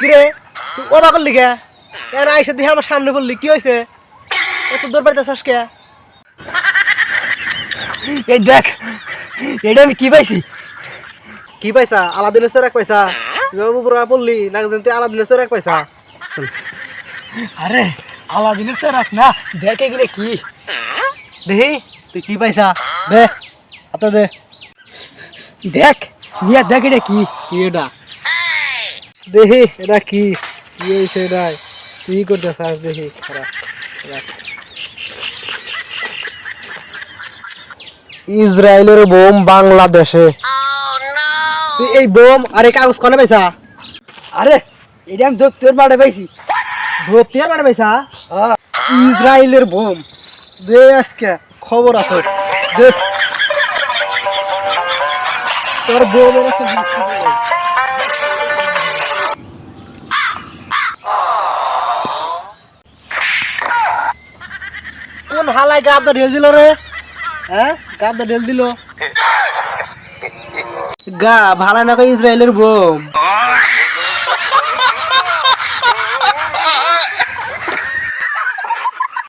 কিরে তুই ওবা করলি কে এর আইসা দিয়ে আমার সামনে বললি কি হয়েছে এত দৌড় বাড়িতে চাস কে এই দেখ এটা আমি কি পাইছি কি পয়সা আলাদিনের স্যার এক পয়সা জবাবুরা বললি না জানতে আলাদিনের স্যার এক পয়সা আরে আলাদিনের স্যার না দেখে গেলে কি দেখি তুই কি পয়সা দে হাতে দে দেখ মিয়া দেখ এটা কি কি এটা দেখি এটা কি কি হয়েছে এটাই তুই করতে চাস দেখি খারাপ ইসরায়েলের বোম বাংলাদেশে তুই এই বোম আর এই কাগজ কনে পাইছা আরে এটা আমি তোর বাড়ে পাইছি ভোপিয়ার মানে পাইছা ইসরায়েলের বোম দে আজকে খবর আছে দে তোর বোম কোন হালাই গাবটা ঢেল দিল রে হ্যাঁ গাবটা ঢেল দিল গা ভালো না কই ইসরায়েলের বোম